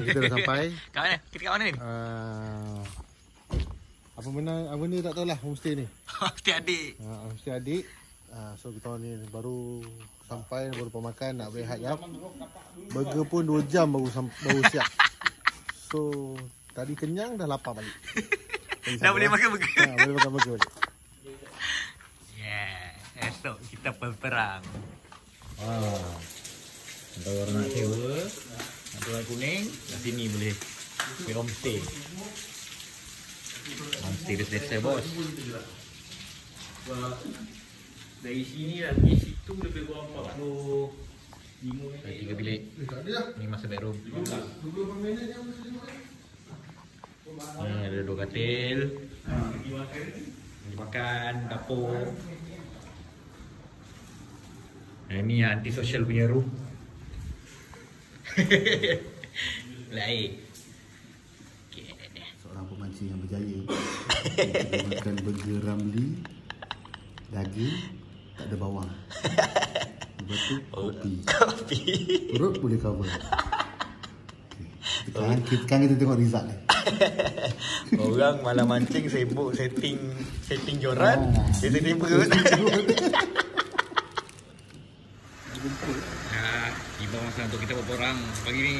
kita dah sampai. Kat mana? Kita kat mana ni? Apa benda tak tahulah homestay ni. Homestay adik. Homestay adik. So kita orang ni baru sampai, baru pemakan, nak berehat jap. Burger pun 2 jam baru siap. So tadi kenyang, dah lapar balik. Dah boleh makan burger. Boleh makan burger balik. Yeah. Esok kita perang. Kalau orang nak sewa, nak Sungai Kuning, kat sini boleh pergi homestay. Homestay desa bos. Dari sini lah pergi situ lebih kurang 45 minit. Ada 3 bilik. Ni masa bedroom. Ni ada 2 katil. Ni makan, dapur. Ni anti-social punya room. Lain. Seorang pemancing yang berjaya. Kita makan burger Ramli, daging, tak ada bawang. Lepas tu kopi. Perut boleh cover. Sekarang kita tengok result ni. Orang malam mancing sibuk setting joran, dia setting perut. Tiba masa untuk kita berperang pagi ni.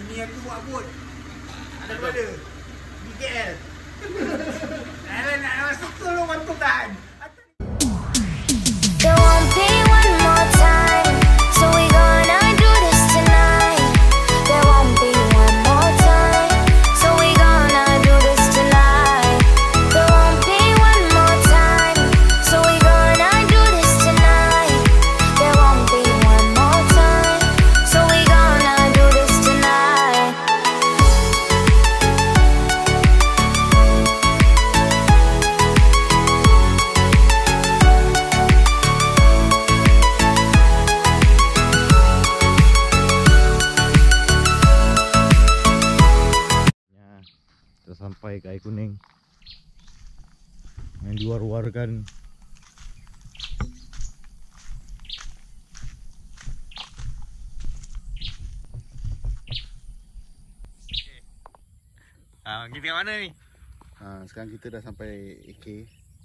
Ini aku buat bot. Ada mana? Di KL. Nak masuk tu lu bantu tahan. There won't be one more time, so we gonna do this tonight. There won't be one more time, so we gonna do this tonight. There won't be one more time, so we gonna do this tonight. There won't be one more time, so we gonna do this tonight. Kita sampai ke air kuning yang diwar-warkan. Kita kat mana ni? Sekarang kita dah sampai AK,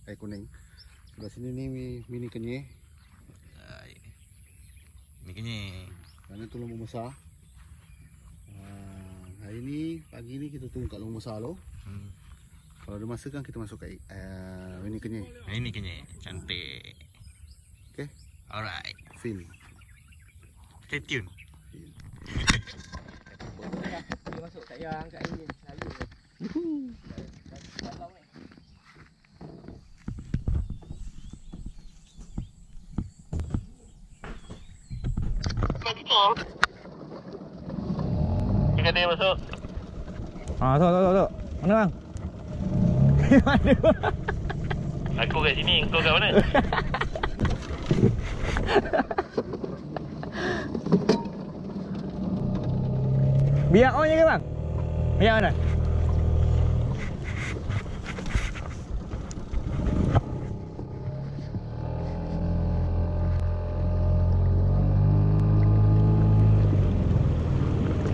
air kuning. Sebelah sini ni mini kenyih. Ni kenyih. Mana tu lembu besar. Hari ni, pagi ni kita tunggu kat lembu besar dulu. Kalau ada masa kan kita masuk kat mini kenyih. Ini kenyih. Cantik. Okay? Alright. Feel. Stay tune. Dia masuk tak payah angkat air ni. Lalu. Kita dia masuk. Masuk. Mana bang? Mana? Aku kat sini, kau kat mana? Biar on je ke bang? Biar mana?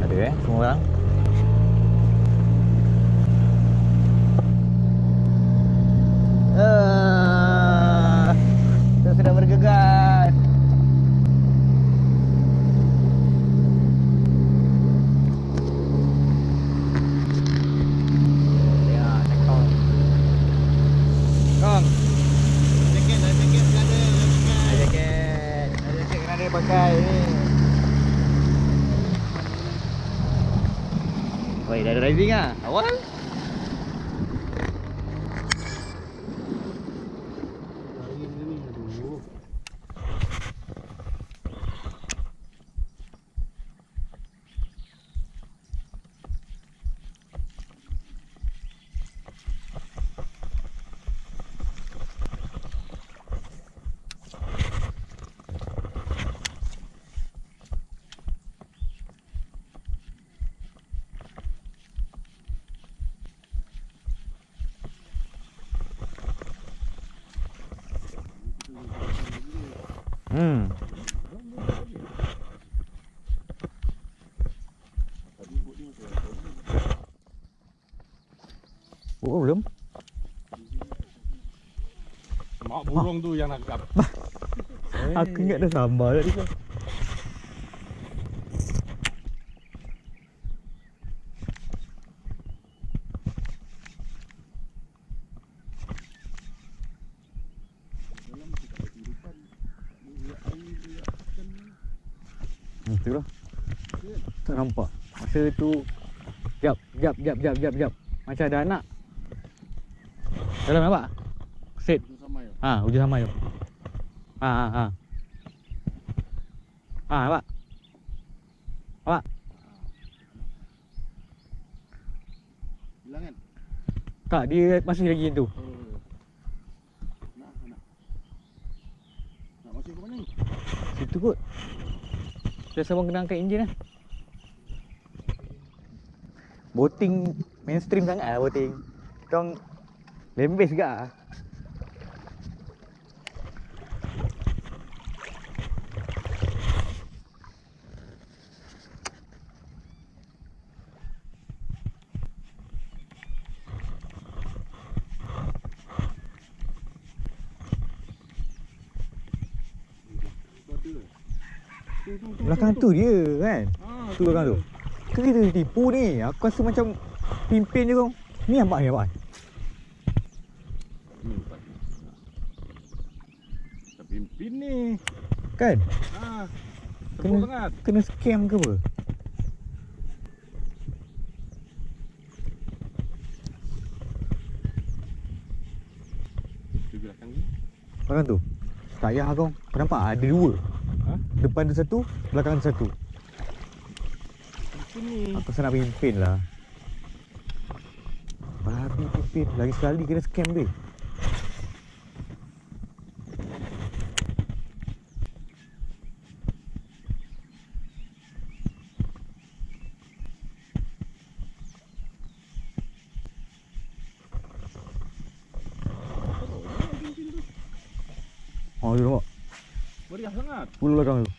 Ada semua orang. Kita sudah bergegas. Jaket kena ada pakai ni. Oi, dah ada driving ah. Awal. Oh, belum. Mak burung tu yang nak gap. Aku ingat dah sambal tadi tu. Itulah. Tak nampak. Masa tu jap. Macam ada anak. Dalam nampak? Set. Hujung samai tu. Nampak? Nampak? Hilang kan? Tak, dia masih lagi tu. Nak masih ke mana ni? Situ kot. Dia sabang kena angkat enjin lah. Boating mainstream sangat lah boating. Kau lembes juga lah. Belakang tu dia kan. Tu belakang tu. Kita tipu ni. Aku rasa macam pimpin je kau. Ni nampak. Pimpin ni. Kan? Teruk sangat. Kena scam ke apa? Tu belakang ni. Belakang tu. Tak payah kau. Kau nampak ada dua. Depan ada satu, belakang ada satu. Sini. Aku rasa nak pimpin lah. Babi pimpin. Lagi sekali kena scam dia. Oh, dia nampak. Meriah sangat. Pulau belakang tu.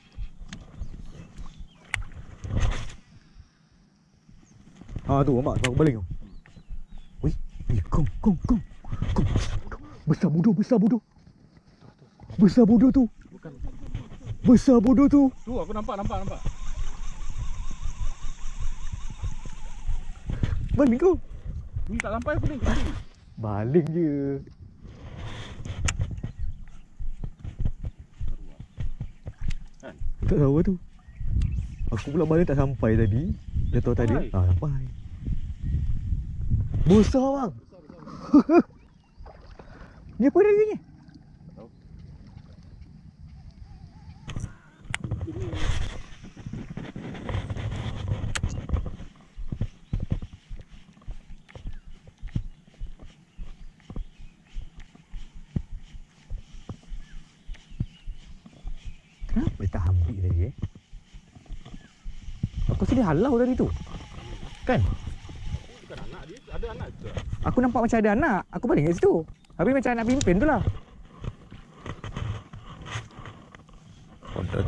Tu nampak. Aku balik kau. Wih. Kong. Besar bodoh. Besar bodoh tu. Bukan. Besar bodoh tu. Tu aku nampak. Balik kau. Ni tak sampai aku ni. Balik je. Tak tahu tu. Aku pula balik tak sampai tadi. Dia tahu tadi. Sampai. Besar bang. Ni apa dia ni? Kenapa dia tak ambil tadi Aku rasa dia halau tadi tu. Kan? Bukan anak dia, ada anak tu. Aku nampak macam ada anak. Aku balik kat situ. Habis macam anak pimpin tu lah. Potot.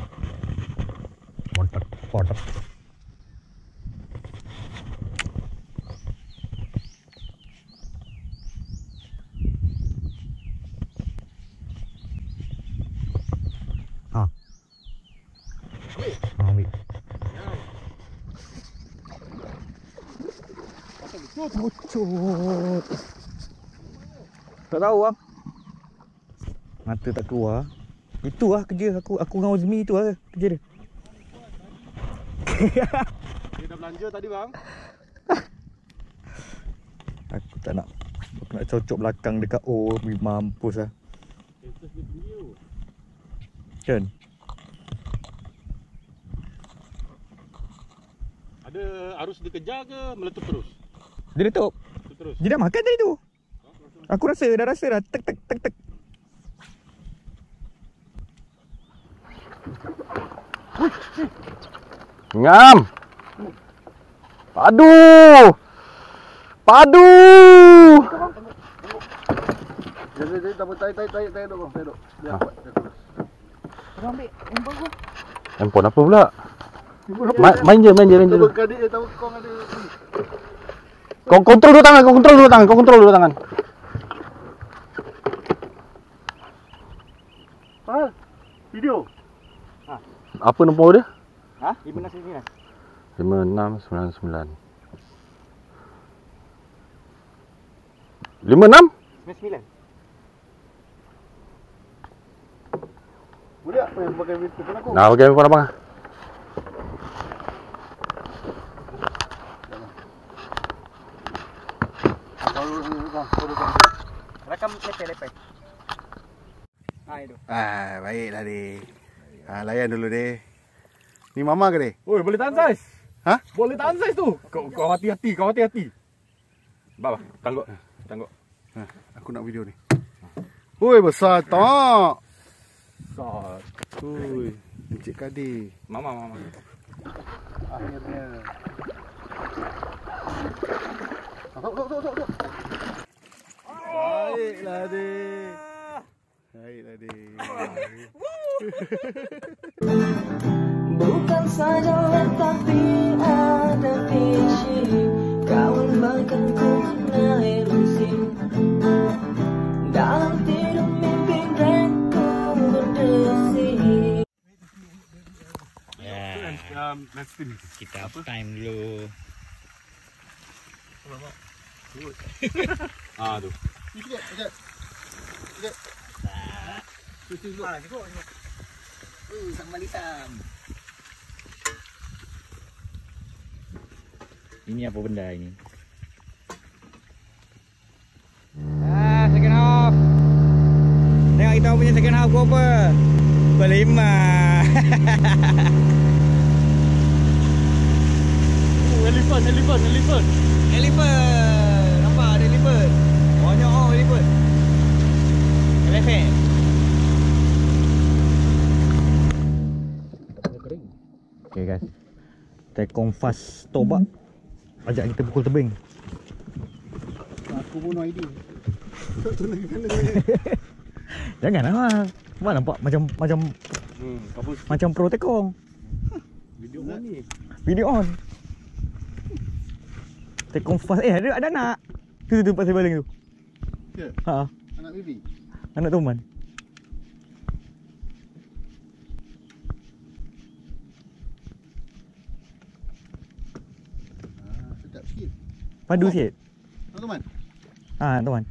Ambil. Bocor. Tak tahu bang. Mata tak keluar. Itu lah kerja aku dengan Uzmi tu lah kerja dia. Dia dah belanja tadi bang. Aku tak nak. Aku nak cocok belakang dekat O. Mampus lah. Kan? Ada harus dikejar ke meletup terus? Dia letup. Terus. Dia dah makan tadi tu. Aku rasa dah. Tek. Ngam. Padu. Jadi tak boleh tarik duk. Biar kuat. Kau ambil handphone kau. Handphone apa pula? Main je. Tahu kadik dia tahu kong ada. Kau kontrol dulu tangan, kau kontrol dulu tangan. Video. Apa nombor dia? Ha? 5699. 5699. 56? 99. Boleh tak pakai telefon aku? Nah, pakai handphone abang. Rakam lepas. Itu. Baiklah deh. Layan dulu deh. Ni mama ke deh? Oi, boleh tahan saiz. Ha? Boleh tahan saiz tu. Kau hati-hati. Baba, tangguk. Aku nak video ni. Oi, besar tak? Besar. Oi, Encik Kadir. Mama. Akhirnya. Tok. Baiklah deh. Bukan saja tapi ada visi. Kawan bahkan ku kenal ilusi. Dalam tidur mimpi ku berdesi. Kita up time dulu. Tu. Sambal hitam. Ini apa benda ini? Second half. Tengok kita punya second half gua apa? Berlima. Elephant. Nampak ada elephant. Banyak elephant. Elephant. Okay guys, Tekong fast tobak. Ajak kita pukul tebing. Aku bunuh ID. Janganlah. Mana nampak macam pro Tekong. Video on. Tekong fast. Ada anak. Tu pasal baling tu. Ya. Ha, Anak baby. anak Toman. Sedap sikit. Padu sikit. Teman. Ha, Toman.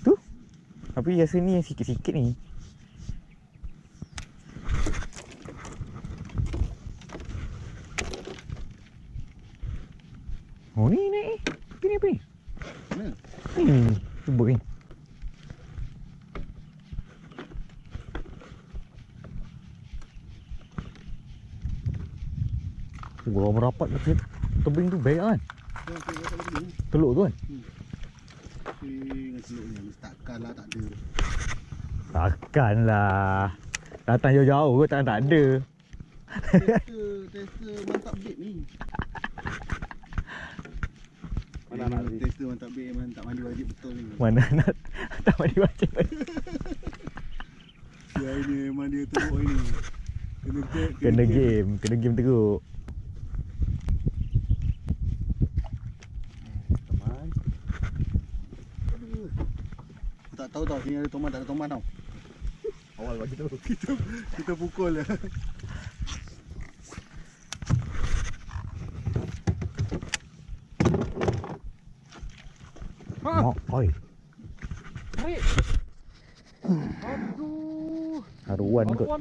Tu. Tapi rasa ni yang sikit-sikit ni. Oh ni naik. Ini apa ni? Mana? Sebut ni. Kalau merapat ke tebing tu baik kan? Teluk tu kan? Dengan teluk ni takkanlah tak ada. Takkanlah. Datang jauh-jauh ke tak ada. Tester mantap bib ni. Mana nak tester mantap bib, mantap mandi wajib betul ni. Mana nak tak mandi wajib. Ya ini memang dia teruk ini. Kena game teruk. Teman. Aku tak tahu tau sini ada toman tak ada toman tau. Awal bagi tahu. Kita pukul ya. Oi. Tarik. Aduh. Haruan kot.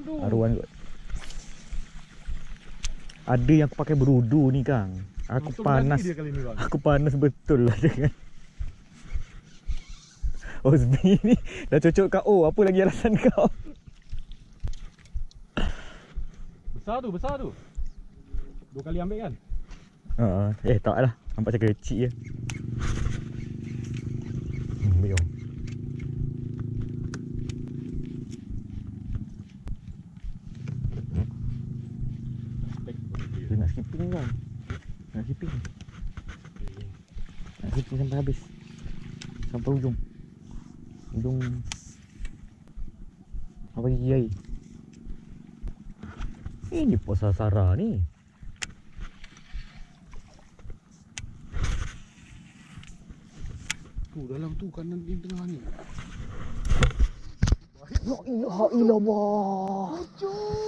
Ada yang aku pakai berudu ni Kang. Aku panas. Aku panas betul lah dengan Ozmi ni. Dah cocok KO. Apa lagi alasan kau? Besar tu. 2 kali ambil kan? Tak lah. Nampak macam kecil je. Ambil om. Dia nak skipping kan? Nak skipping sampai habis. Sampai ujung. Apa gigi air? Ini pos Sara ni. Tu dalam tu kanan di tengah ni. Ya ilah ilallah.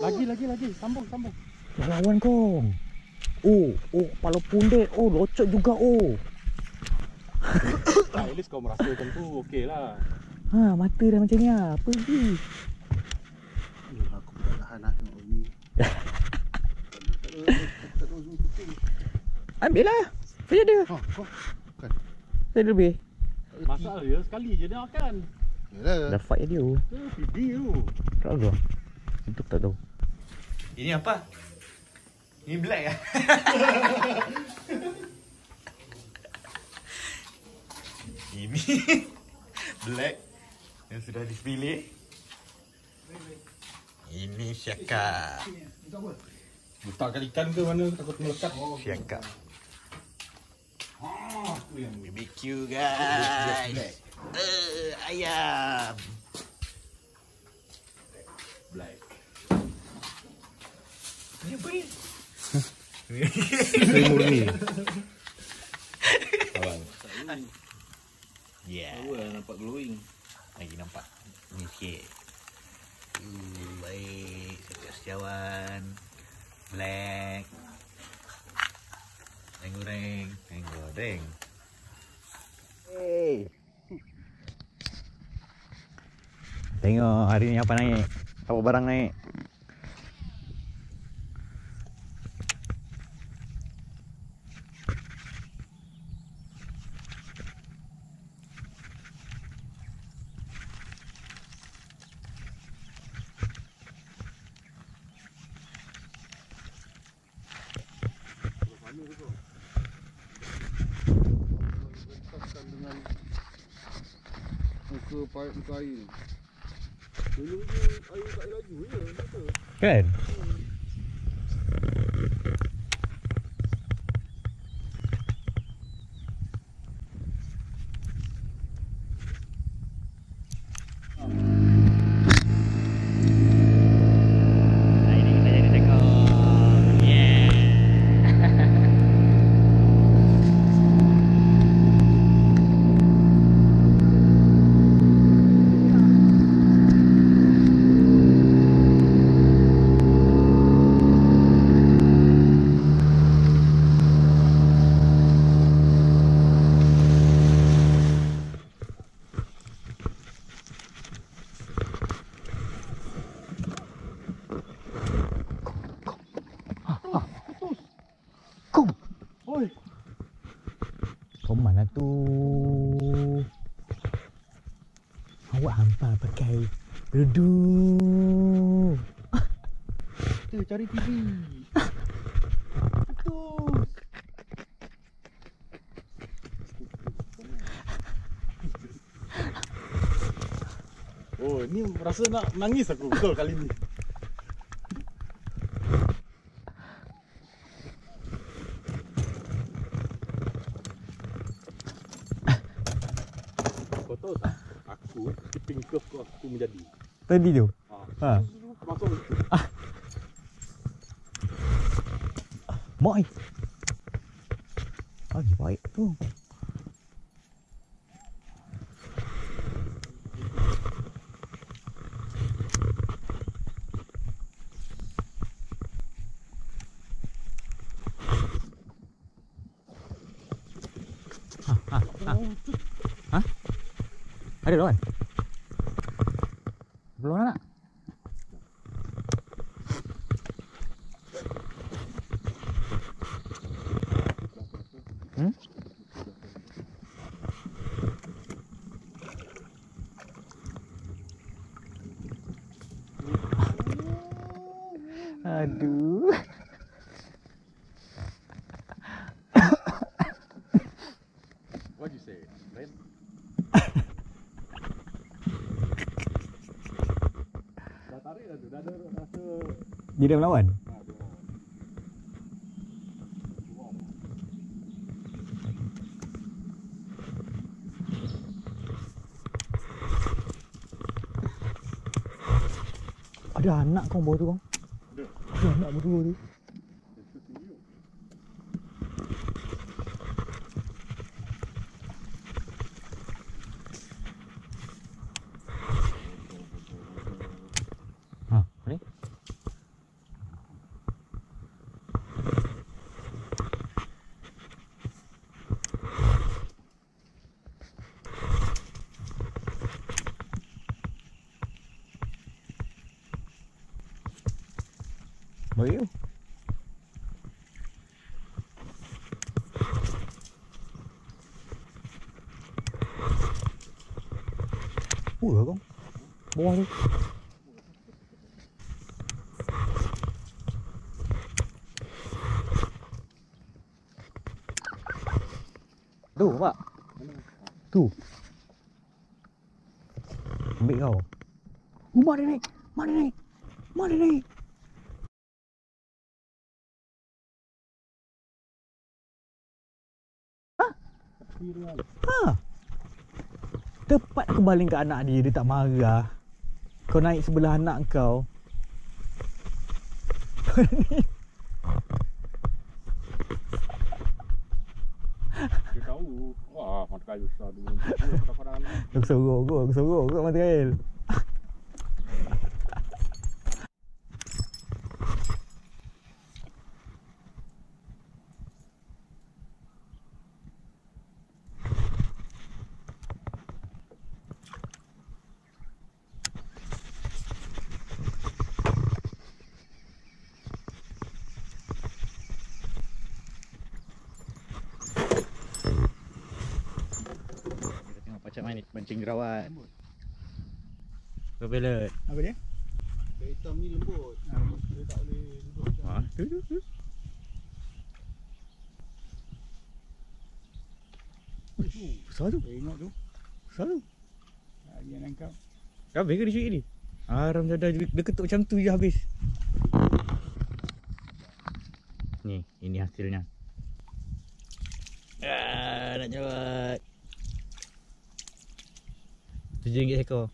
Lagi. Sambung. Dah lawan kau. Oh, kepala pundek. Oh, locot juga oh. At least kau merasakan tu okey lah. Ha, mata dah macam ni lah. Apa lagi? Aku tak tahan nak tengok ni. Tak ada zoom kucing. Ambil lah. Saya ada. Ha, kau. Bukan. Saya ada lebih. Masalah dia sekali je dia makan. Yalah. Dah fight dia. Pidi tu. Tak tahu. Itu tak tahu. Ini apa? Ini black ah. Ini black yang sudah dipilih. Ini syakar. Letakkan ikan ke mana takut melekat. Syakar. BBQ guys. Ayam. Black. Ini apa ni? Selimut ni. Abang. Yeah. Nampak glowing. Lagi nampak. Ni sikit. Baik. Setiawan. Black. Goreng. Hey. Tengok hari ni apa naik. Apa barang naik. Muka paip muka air. Dulu je air tak laju je. Kan? Hari ni kita jadi tekok. Yeah. Kau mana tu? Awak hampa pakai duduk. Kita cari TV. Putus. Oh, ni rasa nak nangis aku betul kali ni. Kau tahu tak? Aku tipping curve aku menjadi. Tadi tu. Ha. Masuk. Mai. Lagi baik tu. Ha? Ada lawan? Belum nak? Aduh. What you say? Right? Dah tarik dah tu. Dah ada rasa. Dia dah melawan? Ada anak kau bawah tu kau? Ada anak berdua tu. Baik. Kau. Bawah tu. Tu, Pak. Tu. Ambil kau. Mak dia naik. Mak dia naik. Mak dia naik. Ha? Tepat aku baling kat anak dia, dia tak marah. Kau naik sebelah anak kau. Dia tahu. Wah, mata kail besar tu. Aku sorok kat mata kail. Macam mana ni mancing jerawat. Propeller. Apa dia? Kain hitam ni lembut. Dia tak boleh duduk macam. Ha, tu. Besar tu. Tengok tu. Besar tu. Dia nangkap. Habis ke dia cuit ni? Aram jadah dia ketuk macam tu je habis. Ni, ini hasilnya. Nak jerawat. RM7 ekor.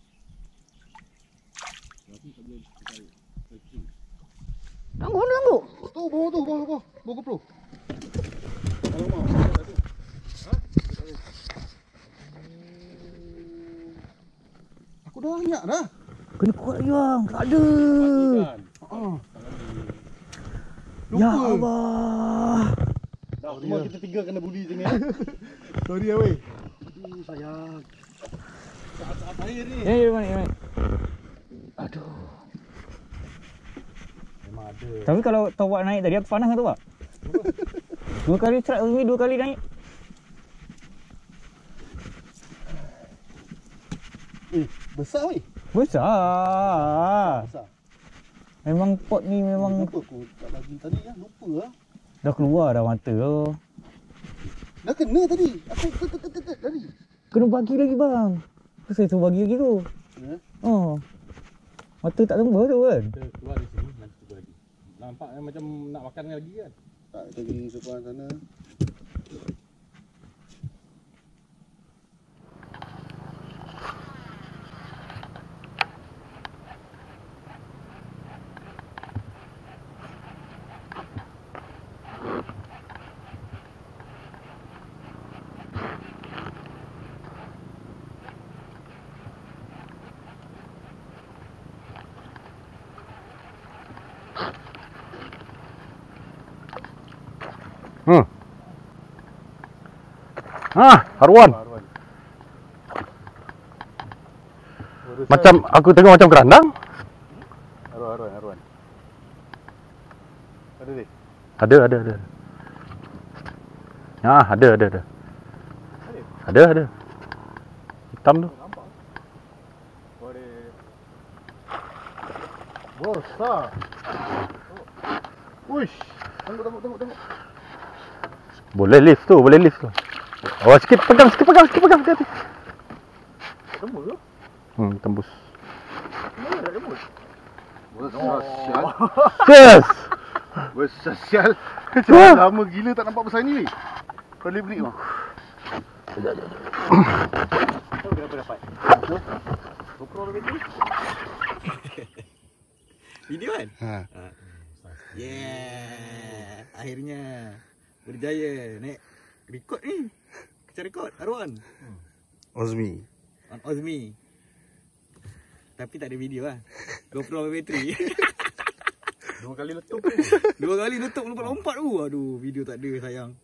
Tangguh. Tu, bawah GoPro. Aku dah banyak dah. Kena kuat lagi bang, tak ada. Ya Allah. Dah, semua kita tiga kena bully je ni. Sorry ya weh. Aduh sayang. Saat-saat air ni. Ya, mana. Aduh. Memang ada. Tapi kalau tawak naik tadi aku panas kan tu Pak? 2 kali strike ni 2 kali naik. Besar weh. Besar. Memang pot ni memang Kenapa aku tak bagi tadi ya? Lupa lah. dah keluar dah mata tu. Dah kena tadi. Aku tadi. Kena bagi lagi bang. Saya suruh bagi lagi tu. Ya? Oh. Mata tak tembus tu kan. Kita keluar dari sini nanti cuba lagi. Nampak macam nak makan lagi kan? Tak pergi sebelah sana. Haruan. Macam aku tengok macam kerandang. Haruan. Ada ni. Ada. Ah, ada. Ada. Hitam tu. Besar. Uish. Tengok. Boleh lift tu. Oh, sikit pegang. Hati-hati. Tembus tu? Tembus. Besar sial. Yes. Besar sial. Macam lama gila tak nampak besar ni. Kau boleh beri kau. Berapa dapat? GoPro berapa? Video kan? Ha. Yeah. Akhirnya berjaya naik rekod ni. Kita rekod Arwan. Ozmi. On Ozmi. Tapi tak ada video lah. GoPro bateri. 2 kali letup. 2 kali letup lompat-lompat tu. Aduh, video tak ada sayang.